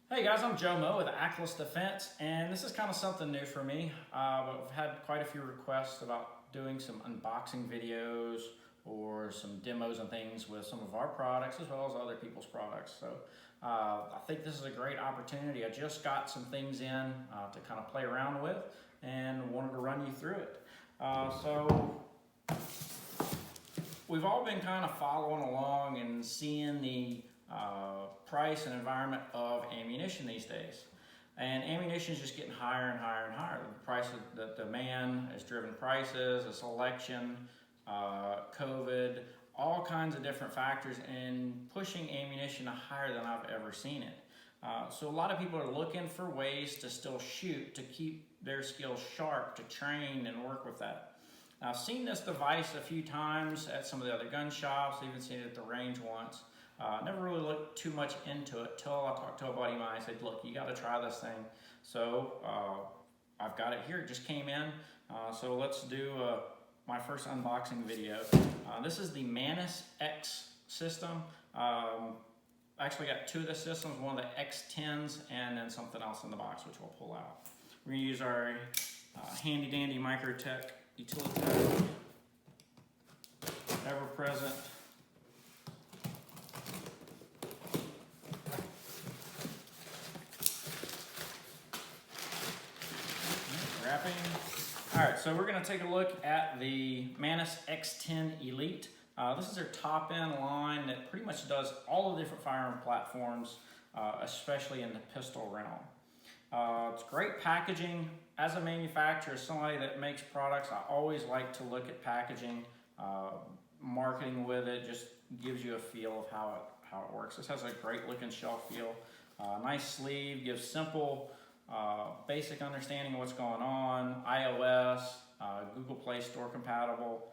Hey guys, I'm Joe Meaux with Mantis Defense, and this is kind of something new for me. I've had quite a few requests about doing some unboxing videos or some demos and things with some of our products as well as other people's products. So I think this is a great opportunity. I just got some things in to kind of play around with and wanted to run you through it. So we've all been kind of following along and seeing the price and environment of ammunition these days. And ammunition is just getting higher and higher and higher. The price of the demand has driven prices, the selection, COVID, all kinds of different factors in pushing ammunition higher than I've ever seen it. So a lot of people are looking for ways to still shoot, to keep their skills sharp, to train and work with that. Now, I've seen this device a few times at some of the other gun shops, even seen it at the range once. Never really looked too much into it till I talked to a buddy of mine. I said, look, you got to try this thing. So I've got it here. It just came in. So let's do my first unboxing video. This is the Mantis X system. I actually got two of the systems, one of the X10s and then something else in the box, which we'll pull out. We're going to use our handy dandy Microtech utility ever-present wrapping. All right, so we're going to take a look at the Mantis X10 Elite. This is their top end line that pretty much does all the different firearm platforms, especially in the pistol realm. It's great packaging. As a manufacturer, somebody that makes products, I always like to look at packaging. Marketing with it just gives you a feel of how it works. This has a great looking shelf feel. Nice sleeve, gives simple, basic understanding of what's going on. iOS, Google Play Store compatible,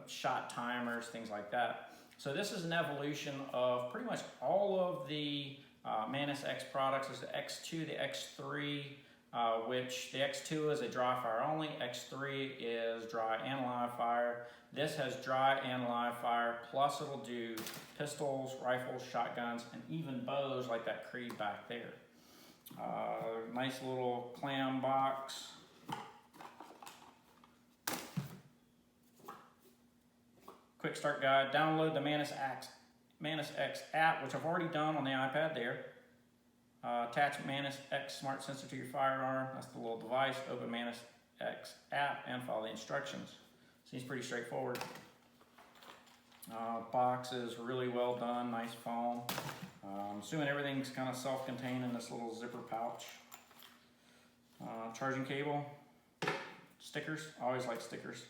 shot timers, things like that. So this is an evolution of pretty much all of the Mantis X products. There's the X2, the X3, which the X2 is a dry fire only, X3 is dry and live fire. This has dry and live fire, plus it'll do pistols, rifles, shotguns, and even bows like that Creed back there. Nice little clam box. Quick start guide. Download the Mantis X app, which I've already done on the iPad there. Attach Mantis X smart sensor to your firearm. That's the little device. Open Mantis X app and follow the instructions. Seems pretty straightforward. Box is really well done. Nice foam. I'm assuming everything's kind of self-contained in this little zipper pouch. Charging cable. Stickers. I always like stickers.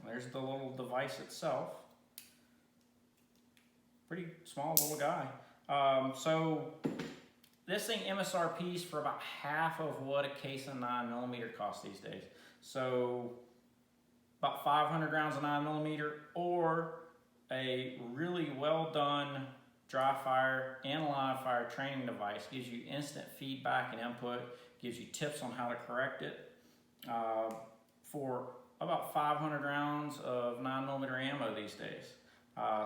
There's the little device itself. Pretty small little guy. So this thing MSRP's for about half of what a case of 9mm costs these days. So about 500 rounds of 9mm or a really well done dry fire and live fire training device. Gives you instant feedback and input, gives you tips on how to correct it. For about 500 rounds of 9mm ammo these days.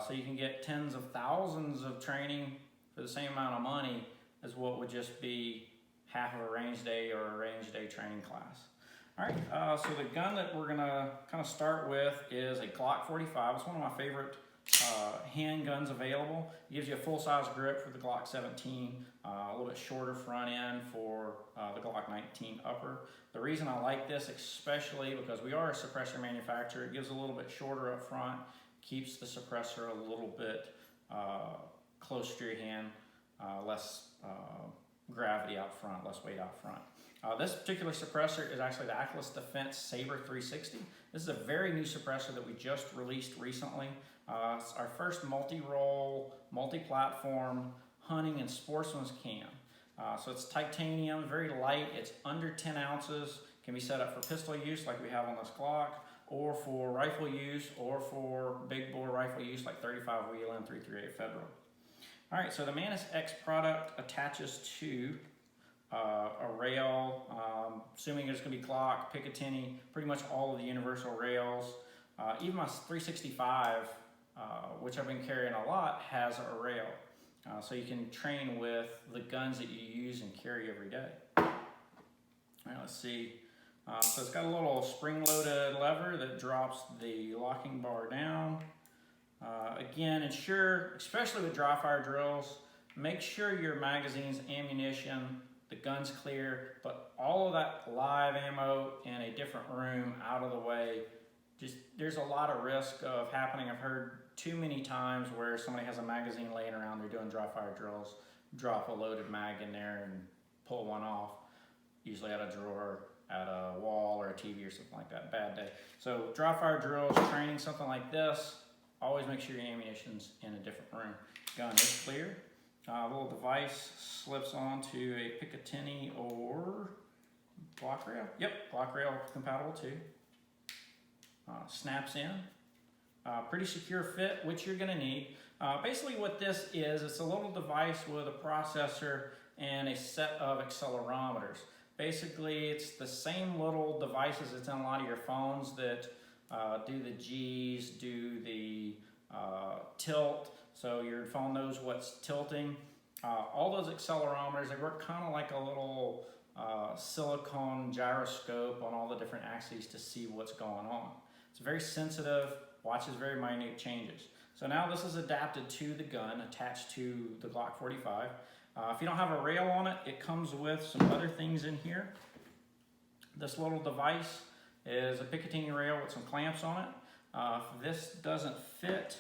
So you can get tens of thousands of training for the same amount of money as what would just be half of a range day or a range day training class. All right, so the gun that we're gonna kind of start with is a Glock 45. It's one of my favorite handguns available. It gives you a full-size grip for the Glock 17, a little bit shorter front end for the Glock 19 upper. The reason I like this especially because we are a suppressor manufacturer, it gives a little bit shorter up front, keeps the suppressor a little bit closer to your hand, less gravity out front, less weight out front. This particular suppressor is actually the Mantis Defense Sabre 360. This is a very new suppressor that we just released recently. It's our first multi-role, multi-platform hunting and sportsman's cam. So it's titanium, very light, it's under 10 ounces, can be set up for pistol use like we have on this Glock, or for rifle use, or for big bore rifle use like 35 Whelen, 338 Federal. All right, so the Mantis X product attaches to a rail, assuming it's gonna be Glock, Picatinny, pretty much all of the universal rails. Even my 365, which I've been carrying a lot, has a rail. so you can train with the guns that you use and carry every day. All right, let's see. So it's got a little spring-loaded lever that drops the locking bar down. Again, ensure, especially with dry fire drills, make sure your magazines, ammunition, the gun's clear, but all of that live ammo in a different room, out of the way. Just, there's a lot of risk of happening. I've heard too many times where somebody has a magazine laying around, they're doing dry fire drills, drop a loaded mag in there and pull one off, usually out of a drawer, at a wall or a TV or something like that. Bad day. So dry fire drills, training, something like this, always make sure your ammunition's in a different room. Gun is clear. Little device slips onto a Picatinny or block rail. Yep, block rail compatible too. Snaps in. Pretty secure fit, which you're gonna need. Basically what this is, it's a little device with a processor and a set of accelerometers. Basically, it's the same little devices that's in a lot of your phones that do the G's, do the tilt, so your phone knows what's tilting. All those accelerometers, they work kind of like a little silicone gyroscope on all the different axes to see what's going on. It's very sensitive, watches very minute changes. So now this is adapted to the gun, attached to the Glock 45. If you don't have a rail on it, it comes with some other things in here. This little device is a Picatinny rail with some clamps on it. If this doesn't fit,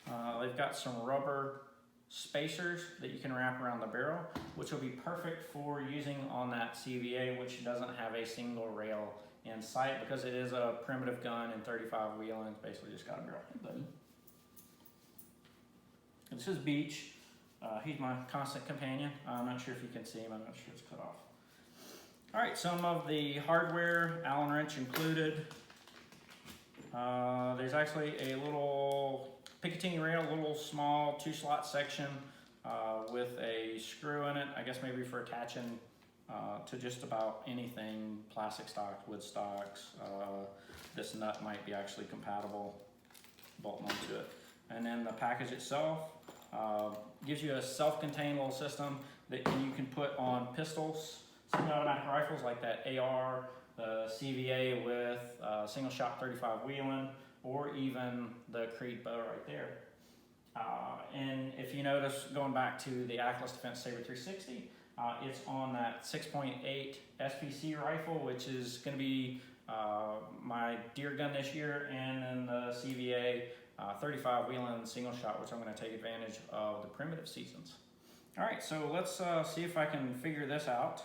they've got some rubber spacers that you can wrap around the barrel, which will be perfect for using on that CVA, which doesn't have a single rail in sight because it is a primitive gun in 35 wheel and it's basically just got a barrel button. This is Beach. He's my constant companion. I'm not sure if you can see him. I'm not sure it's cut off. All right, some of the hardware, Allen wrench included. There's actually a little Picatinny rail, a little small 2-slot section with a screw in it, I guess maybe for attaching to just about anything, plastic stocks, wood stocks. This nut might be actually compatible, bolting onto it. And then the package itself gives you a self-contained little system that you can put on pistols, semi-automatic rifles like that AR, the CVA with single shot 35 wheeling, or even the Creed bow right there. And if you notice, going back to the Atlas Defense Sabre 360, it's on that 6.8 SPC rifle, which is going to be my deer gun this year, and then the CVA 35 wheeling single shot, which I'm going to take advantage of the primitive seasons. All right, so let's see if I can figure this out.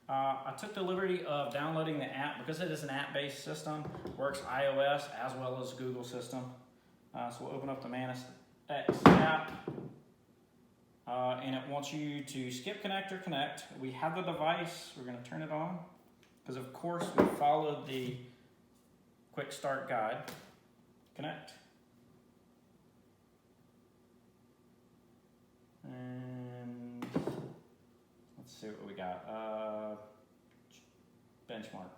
I took the liberty of downloading the app because it is an app-based system, works iOS as well as Google system. So we'll open up the Mantis X app, and it wants you to skip, connect, or connect. We have the device, we're going to turn it on, because of course we followed the quick start guide. Connect. And let's see what we got. Benchmark.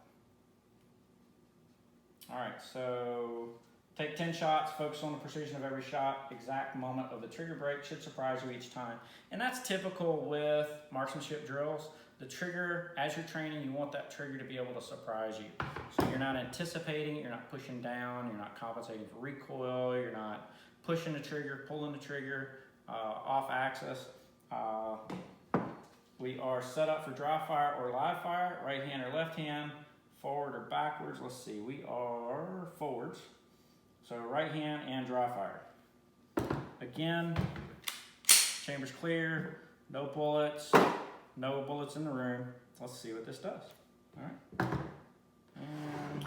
All right, so take 10 shots, focus on the precision of every shot, exact moment of the trigger break should surprise you each time. And that's typical with marksmanship drills. The trigger, as you're training, you want that trigger to be able to surprise you. So you're not anticipating, you're not pushing down, you're not compensating for recoil, you're not pushing the trigger, pulling the trigger off axis. We are set up for dry fire or live fire, right hand or left hand, forward or backwards. Let's see, we are forwards. So right hand and dry fire. Again, chamber's clear, no bullets in the room. Let's see what this does. All right. And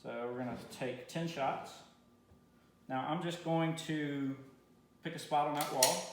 so we're gonna take 10 shots. Now I'm just going to pick a spot on that wall.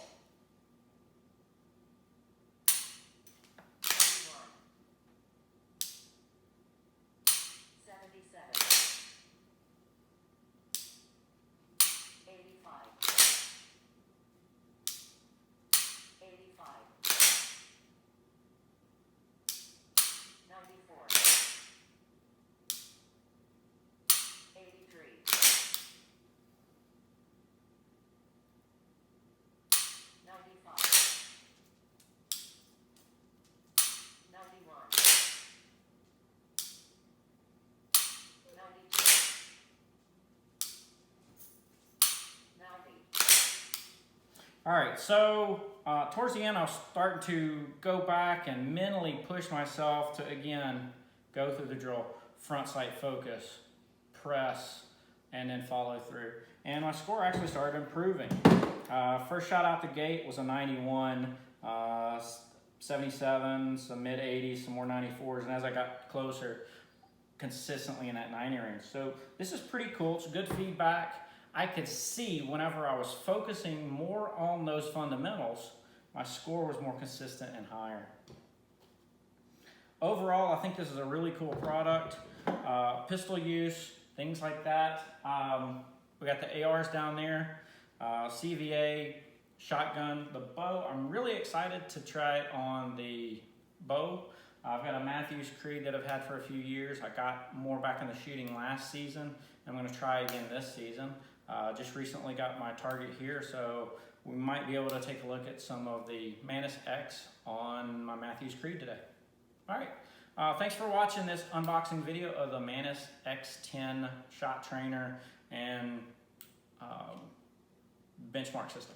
All right, so towards the end, I was starting to go back and mentally push myself to, again, go through the drill, front sight focus, press, and then follow through. And my score actually started improving. First shot out the gate was a 91, 77, some mid 80s, some more 94s, and as I got closer, consistently in that 90 range. So this is pretty cool. It's good feedback. I could see whenever I was focusing more on those fundamentals, my score was more consistent and higher. Overall, I think this is a really cool product. Pistol use, things like that. We got the ARs down there, CVA, shotgun, the bow. I'm really excited to try it on the bow. I've got a Mantis X that I've had for a few years. I got more back in the shooting last season. I'm going to try again this season. Just recently got my target here, so we might be able to take a look at some of the Mantis X on my Mantis X today. All right, thanks for watching this unboxing video of the Mantis X10 shot trainer and benchmark system.